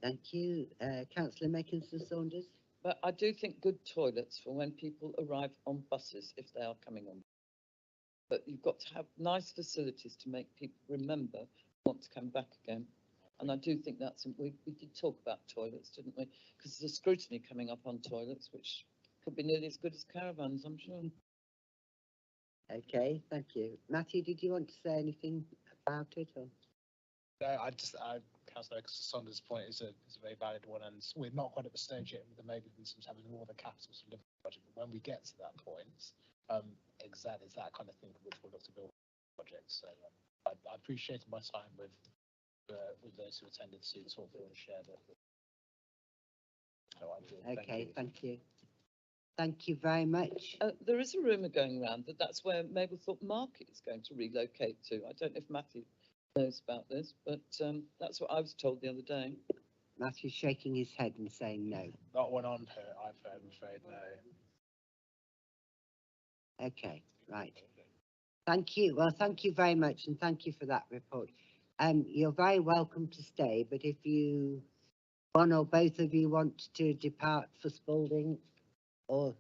Thank you, Councillor Makinson Saunders. But I do think good toilets for when people arrive on buses, if they are coming on. But you've got to have nice facilities to make people remember, want to come back again. And I do think we did talk about toilets, didn't we? Because there's a scrutiny coming up on toilets, which could be nearly as good as caravans, I'm sure. Okay, thank you. Matthew, did you want to say anything about it? Or? No, Councillor Saunders' point is a very valid one, and we're not quite at the stage yet with the Maybe having all the capital to live project. But when we get to that point, exactly it's that kind of thing which we'll look to build projects. So I appreciated my time with those who attended to talk through and share that. So I did. Okay, thank you. Thank you very much. There is a rumour going around that that's where Mablethorpe Market is going to relocate to. I don't know if Matthew knows about this, but that's what I was told the other day. Matthew's shaking his head and saying no. Not one on her, I'm afraid, no. Okay, right. Thank you. Well, thank you very much, and thank you for that report. You're very welcome to stay, but if one or both of you want to depart for Spalding or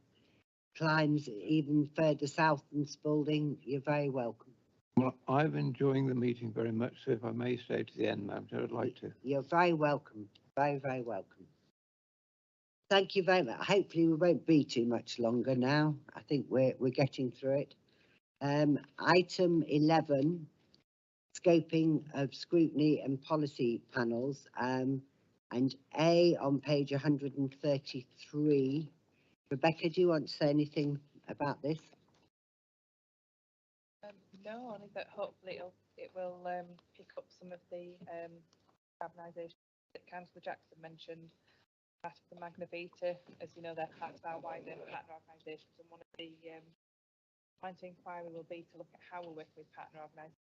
climbs even further south than Spalding, you're very welcome. Well, I'm enjoying the meeting very much, so if I may stay to the end, Madam Chair, I'd like to. You're very welcome. Very, very welcome. Thank you very much. Hopefully we won't be too much longer now. I think we're getting through it. Item 11, scoping of scrutiny and policy panels, and A on page 133. Rebecca, do you want to say anything about this? No, only that hopefully it will pick up some of the urbanisation that Councillor Jackson mentioned. Part of the Magna Vita, as you know, they're part of our wider partner organisations, and one of the points of inquiry will be to look at how we're working with partner organisations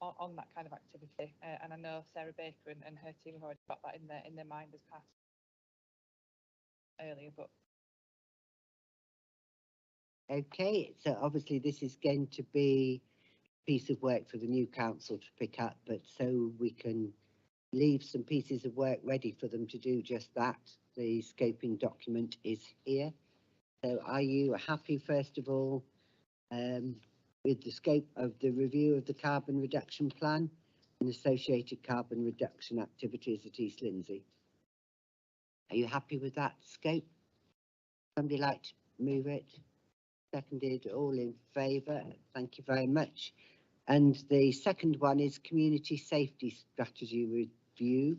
on that kind of activity. And I know Sarah Baker and her team have already got that in their mind as part earlier, but. Okay, so obviously this is going to be a piece of work for the new council to pick up, but so we can leave some pieces of work ready for them to do just that. The scoping document is here. So are you happy, first of all, with the scope of the review of the carbon reduction plan and associated carbon reduction activities at East Lindsey? Are you happy with that scope? Somebody like to move it? Seconded, all in favour. Thank you very much. And the second one is community safety strategy review.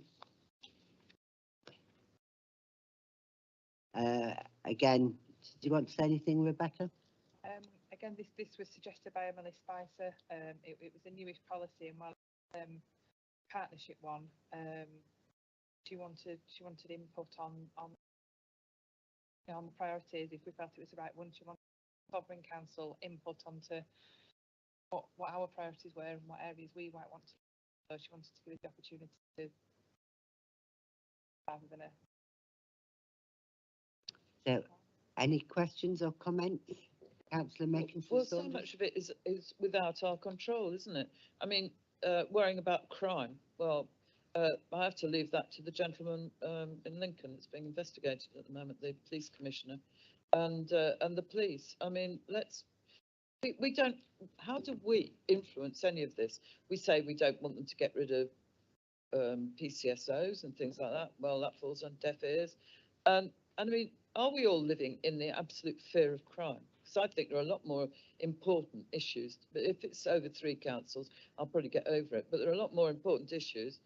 Again, do you want to say anything, Rebecca? Again, this was suggested by Emily Spicer. It was a newish policy, and while partnership one, she wanted input on you know, on the priorities, if we felt it was the right one. She wanted sovereign council input onto what our priorities were and what areas we might want to. So she wanted to give us the opportunity to, rather than So, any questions or comments? Councillor Mackinson Well, so Saunders? much of it is without our control, isn't it? I mean, worrying about crime, well, I have to leave that to the gentleman in Lincoln that's being investigated at the moment, the police commissioner, and the police. I mean, we don't, how do we influence any of this? We say we don't want them to get rid of PCSOs and things like that. Well, that falls on deaf ears. And I mean, are we all living in the absolute fear of crime? Because I think there are a lot more important issues. But if it's over 3 councils, I'll probably get over it. But there are a lot more important issues.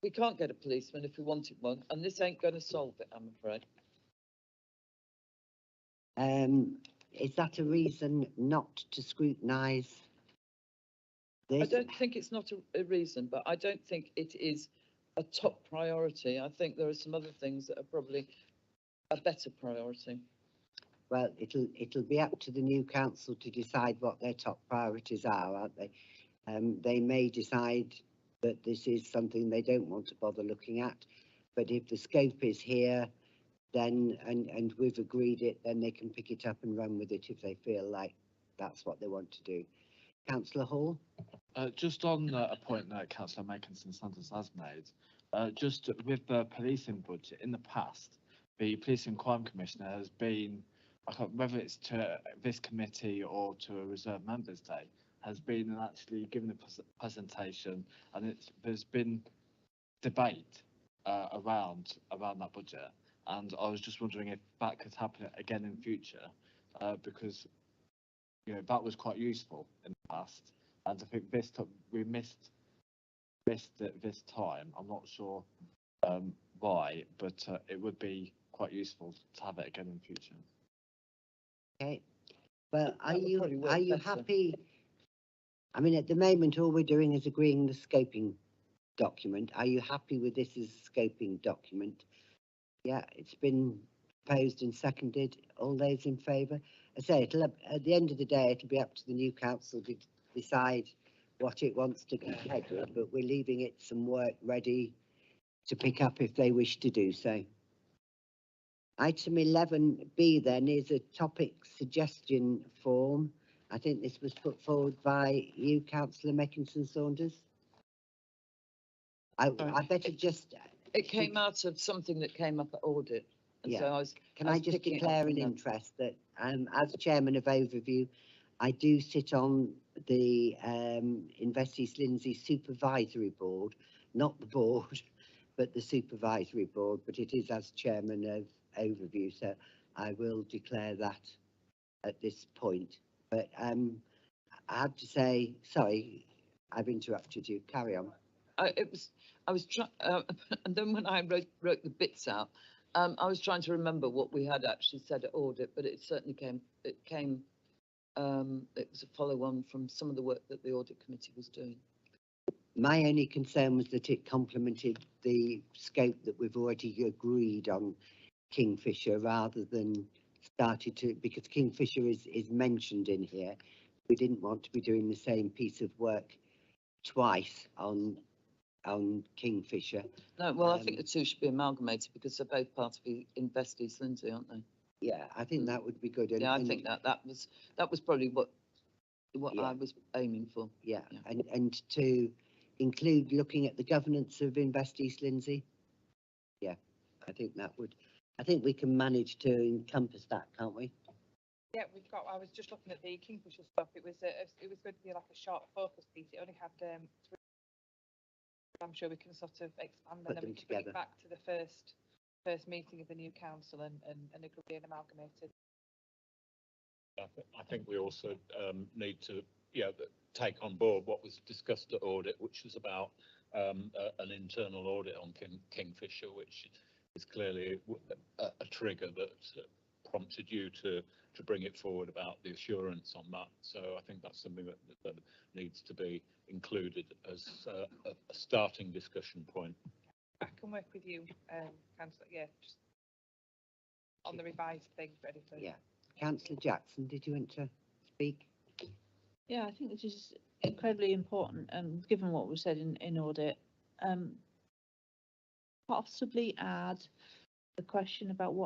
We can't get a policeman if we wanted one, and this ain't going to solve it, I'm afraid. Is that a reason not to scrutinise this? I don't think it's not a reason, but I don't think it is a top priority. I think there are some other things that are probably a better priority. Well, it'll be up to the new council to decide what their top priorities are, aren't they? They may decide that this is something they don't want to bother looking at, but if the scope is here, then and we've agreed it, then they can pick it up and run with it if they feel like that's what they want to do. Councillor Hall? Just on a point that Councillor Mackinson Sanders has made, just with the policing budget in the past, the Police and Crime Commissioner has been, I can't, whether it's to this committee or to a reserve members day, has been and actually given a presentation, and there's been debate around that budget. And I was just wondering if that could happen again in future, because you know that was quite useful in the past, and I think we missed it this time. I'm not sure why, but it would be quite useful to have it again in future. Okay. Well, are That would you probably work better. happy? I mean, at the moment, all we're doing is agreeing the scoping document. Are you happy with this as a scoping document? Yeah, it's been proposed and seconded. All those in favour? I say it'll at the end of the day, it'll be up to the new council to decide what it wants to go ahead with, but we're leaving it some work ready to pick up if they wish to do so. Item 11B then is a topic suggestion form. I think this was put forward by you, Councillor Mackinson Saunders. I better just. It came out of something that came up at audit. And Yeah. so I was, Can I I was just picking it up declare from an that. interest that as chairman of Overview, I do sit on the Invest East Lindsey Supervisory Board, not the board, but the Supervisory Board, but it is as chairman of Overview, so I will declare that at this point. But I have to say, sorry, I've interrupted you. Carry on. I was trying, and then when I wrote the bits out, I was trying to remember what we had actually said at audit, but it certainly it was a follow-on from some of the work that the audit committee was doing. My only concern was that it complemented the scope that we've already agreed on Kingfisher rather than started to, because Kingfisher is mentioned in here. We didn't want to be doing the same piece of work twice on Kingfisher. No, well, I think the two should be amalgamated because they're both part of the Invest East Lindsey, aren't they? Yeah, I think that would be good. Yeah, I think that was probably what Yeah. I was aiming for. Yeah, Yeah. and to include looking at the governance of Invest East Lindsey. Yeah, I think we can manage to encompass that, can't we? Yeah, I was just looking at the Kingfisher stuff. It was going to be like a short focus piece. It only had 3. I'm sure we can sort of expand Put and then them we can bring together. it back to the first meeting of the new council and agree and amalgamate it. I think we also need to take on board what was discussed at audit, which was about an internal audit on Kingfisher, which is clearly a trigger that prompted you to bring it forward about the assurance on that. So I think that's something that needs to be included as a starting discussion point. I can work with you, councillor, yeah, just on the revised thing, ready for. Yeah. Councillor Jackson, did you want to speak? Yeah, I think this is incredibly important, and given what was said in audit, possibly add the question about what